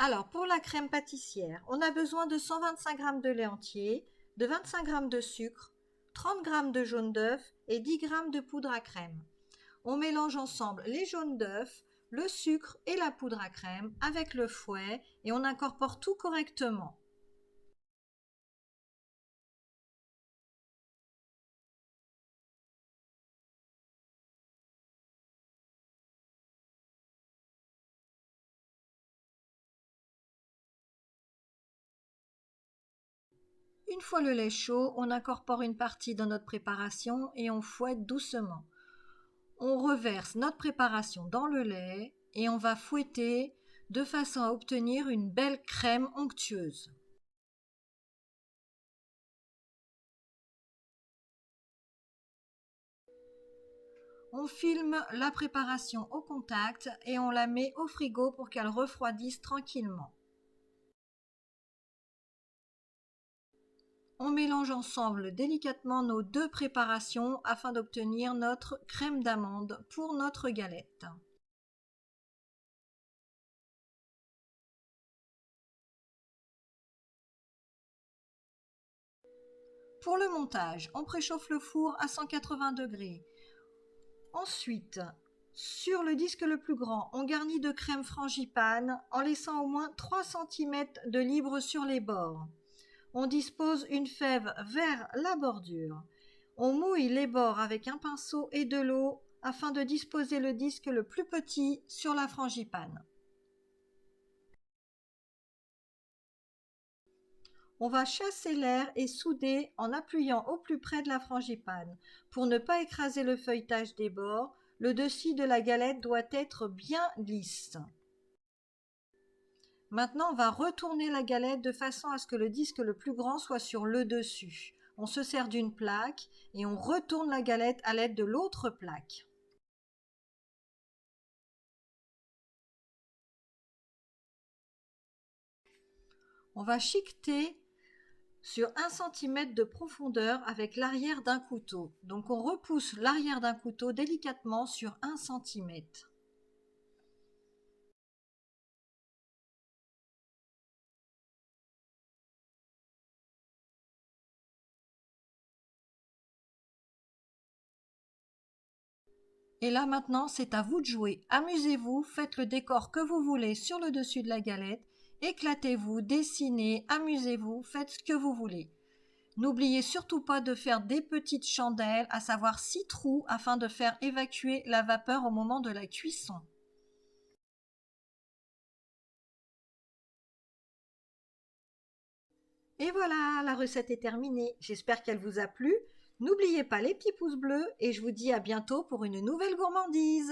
Alors, pour la crème pâtissière, on a besoin de 125 g de lait entier, de 25 g de sucre, 30 g de jaune d'œuf et 10 g de poudre à crème. On mélange ensemble les jaunes d'œuf, le sucre et la poudre à crème avec le fouet et on incorpore tout correctement. Une fois le lait chaud, on incorpore une partie dans notre préparation et on fouette doucement. On reverse notre préparation dans le lait et on va fouetter de façon à obtenir une belle crème onctueuse. On filme la préparation au contact et on la met au frigo pour qu'elle refroidisse tranquillement. On mélange ensemble délicatement nos deux préparations afin d'obtenir notre crème d'amande pour notre galette. Pour le montage, on préchauffe le four à 180 degrés. Ensuite, sur le disque le plus grand, on garnit de crème frangipane en laissant au moins 3 cm de libre sur les bords. On dispose une fève vers la bordure. On mouille les bords avec un pinceau et de l'eau afin de disposer le disque le plus petit sur la frangipane. On va chasser l'air et souder en appuyant au plus près de la frangipane. Pour ne pas écraser le feuilletage des bords, le dessus de la galette doit être bien lisse. Maintenant, on va retourner la galette de façon à ce que le disque le plus grand soit sur le dessus. On se sert d'une plaque et on retourne la galette à l'aide de l'autre plaque. On va chiqueter sur 1 cm de profondeur avec l'arrière d'un couteau. Donc on repousse l'arrière d'un couteau délicatement sur 1 cm. Et là maintenant, c'est à vous de jouer. Amusez-vous, faites le décor que vous voulez sur le dessus de la galette. Éclatez-vous, dessinez, amusez-vous, faites ce que vous voulez. N'oubliez surtout pas de faire des petites chandelles, à savoir 6 trous, afin de faire évacuer la vapeur au moment de la cuisson. Et voilà, la recette est terminée. J'espère qu'elle vous a plu. N'oubliez pas les petits pouces bleus et je vous dis à bientôt pour une nouvelle gourmandise.